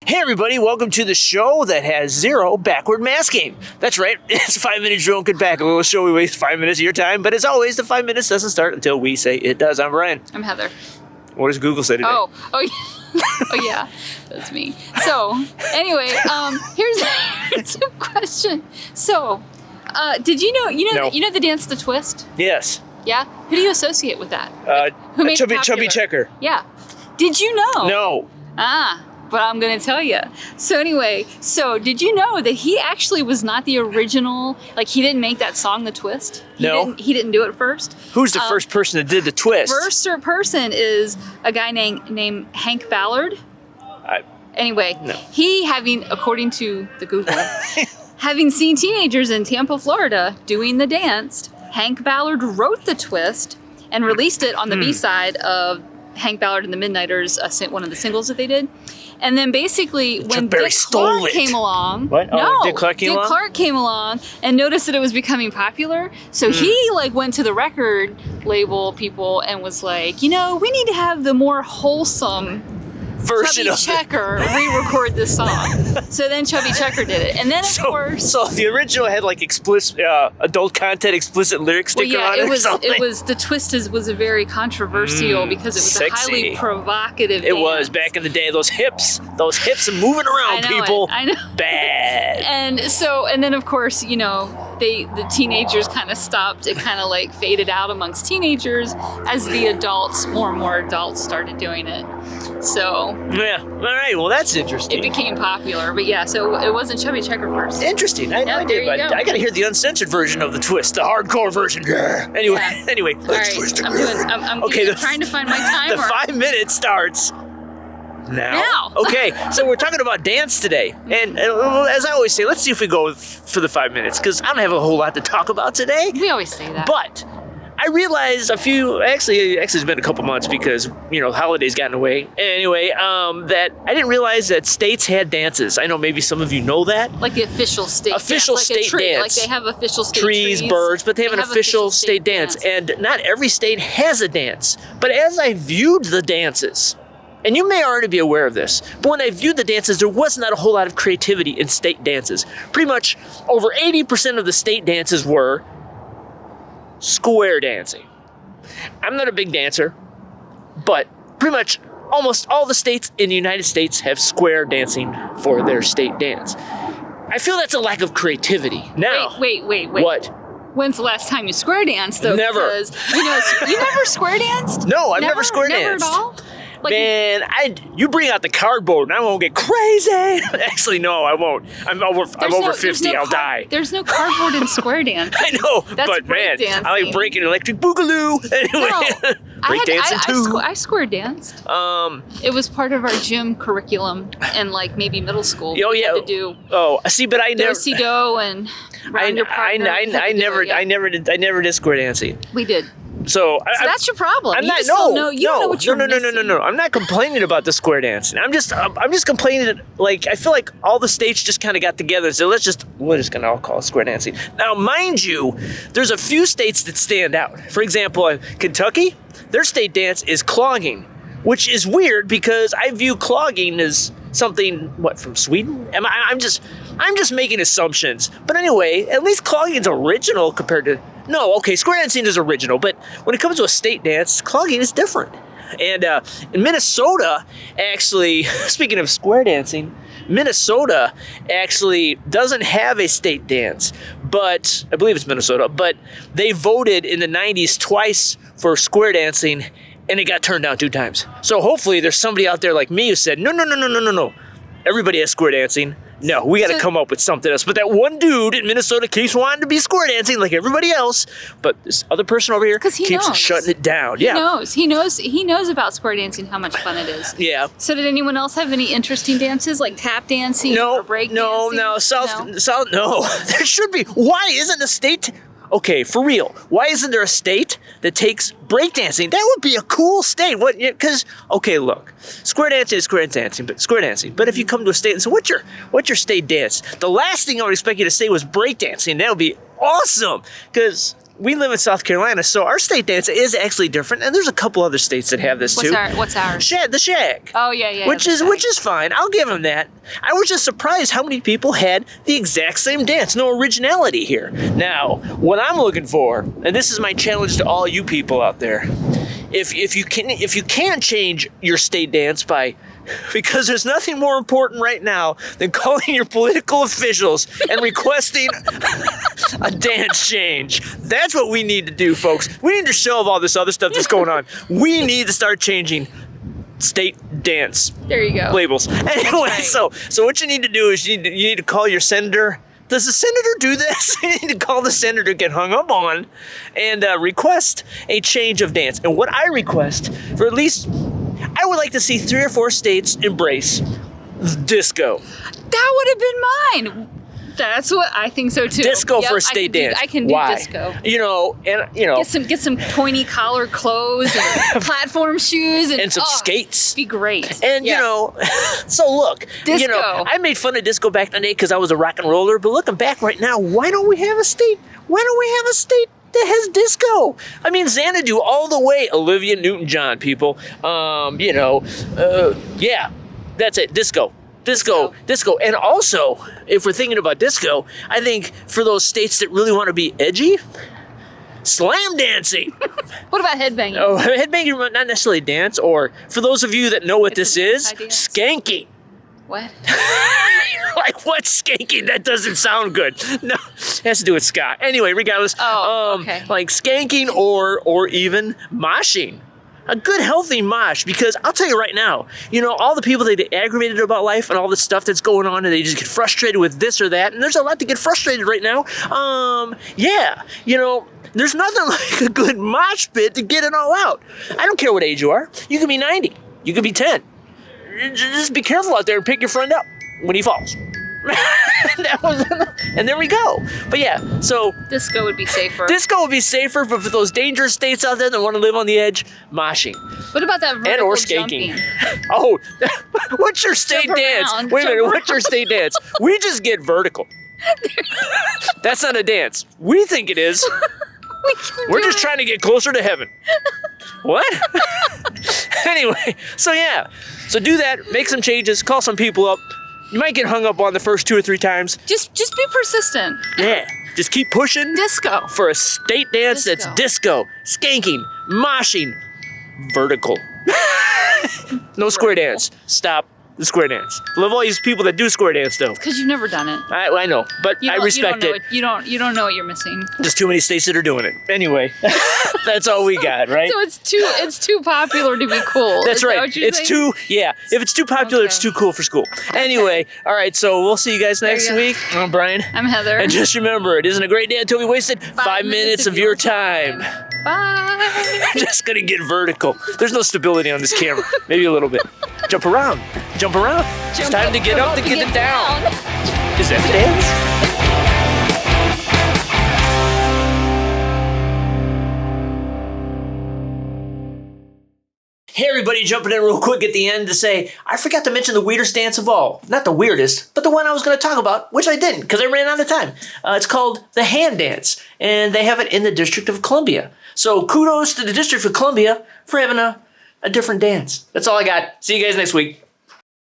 Hey everybody, welcome to the show that has zero backward masking. That's right, it's a 5-minute drill and good back. A little show we waste 5 minutes of your time, but as always, the 5 minutes doesn't start until we say it does. I'm Brian. I'm Heather. What does Google say today? Oh yeah, that's me. So anyway, here's a question. So, did you know No. the dance The Twist? Yes. Yeah. Who do you associate with that? Who made it Chubby popular? Checker. Yeah. Did you know? No. But I'm going to tell you. So anyway, did you know that he actually was not the original, like he didn't make that song, The Twist? He didn't do it first. Who's the first person that did the twist? First person is a guy named Hank Ballard. Anyway, No. according to the Google, having seen teenagers in Tampa, Florida doing the dance, Hank Ballard wrote The Twist and released it on the B-side of Hank Ballard and the Midnighters, one of the singles that they did. And then basically when Berry Dick stole Clark it. came along, What? Oh, no, Dick Clark came along? And noticed that it was becoming popular. So he went to the record label people and was like, we need to have the more wholesome Version Chubby of Checker re-record this song. So then Chubby Checker did it. And then of course, So the original had like explicit, adult content, explicit lyric sticker on it or something? it was The Twist was a very controversial because it was sexy. a highly provocative It dance. was back in the day. Those hips and moving around, I know people. I know. Bad. And then of course, the teenagers kind of stopped. It kind of like faded out amongst teenagers as the adults, more and more adults started doing it. So Yeah. All right. Well, that's interesting. it became popular. But yeah, so it wasn't Chubby Checker first. Interesting. I Yeah, did, there you but go. I gotta hear the uncensored version of the twist, the hardcore version. Anyway, Yeah. anyway. All Let's right, twist it. I'm Okay, trying to find my The timer. 5 minutes starts now. Now. Okay, so we're talking about dance today, and as I always say, let's see if we go for the 5 minutes because I don't have a whole lot to talk about today. We always say that. But I realized actually it's been a couple months because, holidays got in the way. Anyway, that I didn't realize that states had dances. I know maybe some of you know that. Like the official state Official dance, like state a tree. dance. Like they have official state Trees, birds, but they have an official state dance. dance. And not every state has a dance. But as I viewed the dances, and you may already be aware of this, but when I viewed the dances, there was not a whole lot of creativity in state dances. Pretty much over 80% of the state dances were square dancing. I'm not a big dancer, but pretty much almost all the states in the United States have square dancing for their state dance. I feel that's a lack of creativity. Now, Wait. what? When's the last time you square danced though? Never. Because, you never square danced? No, I've never square danced. Never at all? Like, Man, you bring out the cardboard and I won't get crazy. Actually, no, I won't. I'm over 50. I'll die. There's no cardboard in square dance. I know, That's but man, breakdancing. I like breaking electric boogaloo. Anyway, No, breakdancing too. I square danced. It was part of our gym curriculum in like maybe middle school. Oh We yeah. had to do See, but I never. do-si-do and round your partner. I never did square dancing. We did. So That's your problem. I'm You not. just don't know. You don't know what you're no. missing. I'm not complaining about the square dancing. I'm just complaining that I feel like all the states just kind of got together. So we're just gonna all call it square dancing. Now, mind you, there's a few states that stand out. For example, Kentucky, their state dance is clogging, which is weird because I view clogging as something from Sweden. I'm just making assumptions. But anyway, at least clogging's original compared to. No, okay, square dancing is original, but when it comes to a state dance, clogging is different. And in Minnesota, actually, speaking of square dancing, Minnesota actually doesn't have a state dance, but I believe it's Minnesota, but they voted in the 90s twice for square dancing, and it got turned down 2 times. So hopefully there's somebody out there like me who said, no. Everybody has square dancing. No, we got to come up with something else. But that one dude in Minnesota keeps wanting to be square dancing like everybody else. But this other person over here 'Cause he keeps knows. shutting it down. He knows about square dancing, how much fun it is. Yeah. So did anyone else have any interesting dances like tap dancing or break dancing? No. South, no. There should be. Why isn't a state... Okay, for real. Why isn't there a state that takes breakdancing? That would be a cool state. What? Because look, square dancing is square dancing. But if you come to a state and say, "What's your state dance?" The last thing I would expect you to say was breakdancing. That would be awesome. Because we live in South Carolina, so our state dance is actually different, and there's a couple other states that have this too. What's ours? The shag. Oh yeah. Which is fine. I'll give them that. I was just surprised how many people had the exact same dance. No originality here. Now, what I'm looking for, and this is my challenge to all you people out there, if you can change your state dance because there's nothing more important right now than calling your political officials and requesting a dance change. That's what we need to do, folks. We need to shelve all this other stuff that's going on. We need to start changing state dance There you go. labels. Anyway, right. so what you need to do is you need to call your senator. Does the senator do this? You need to call the senator, get hung up on, and request a change of dance. And what I request, for at least, I would like to see 3 or 4 states embrace disco. That would have been mine. That's what I think so too. Disco Yep, for a state dance. I can do Why? disco. Get Get some pointy collar clothes and platform shoes and some skates. Be great. And Yeah. so look, Disco. I made fun of disco back in the day because I was a rock and roller. But looking back right now, why don't we have a state? Why don't we have a state that has disco? I mean, Xanadu all the way. Olivia Newton-John, people. Yeah, that's it. Disco. And also, if we're thinking about disco, I think for those states that really want to be edgy, slam dancing. What about headbanging? Oh, headbanging, not necessarily dance, or for those of you that know what It's this a is, anti-dance. skanking. What? Like, what's skanking? That doesn't sound good. No, it has to do with ska. Anyway, regardless, Okay. like skanking or even moshing. A good healthy mosh, because I'll tell you right now, all the people that get aggravated about life and all the stuff that's going on, and they just get frustrated with this or that, and there's a lot to get frustrated right now. There's nothing like a good mosh pit to get it all out. I don't care what age you are. You can be 90. You can be 10. Just be careful out there and pick your friend up when he falls. And there we go. But yeah, so Disco would be safer. disco would be safer, but for those dangerous states out there that want to live on the edge, moshing. What about that vertical Or skanking. jumping? Oh, what's your state Jump dance? around, Wait a minute, jump what's your state dance? We just get vertical. That's not a dance. We think it is. We're just trying to get closer to heaven. What? Anyway, so yeah. So do that, make some changes, call some people up. You might get hung up on the first 2 or 3 times. Just be persistent. Yeah. Just keep pushing Disco. for a state dance that's disco, skanking, moshing, vertical. No square dance. Stop the square dance. Love all these people that do square dance though. Because you've never done it. I know, but I respect it. You don't know what you're missing. Just too many states that are doing it. Anyway, that's all we got, right? So it's too popular to be cool. That's Is that right. what you're It's saying? if it's too popular, it's Okay. too cool for school. Anyway, all right, so we'll see you guys next you go. week. I'm Brian. I'm Heather. And just remember, it isn't a great day until we wasted 5 minutes of your time. Bye. I'm just gonna get vertical. There's no stability on this camera. Maybe a little bit. Jump around. Jump around. It's time to get up to get it down. Is that the dance? Hey everybody, jumping in real quick at the end to say, I forgot to mention the weirdest dance of all. Not the weirdest, but the one I was going to talk about, which I didn't because I ran out of time. It's called the hand dance, and they have it in the District of Columbia. So kudos to the District of Columbia for having a different dance. That's all I got. See you guys next week.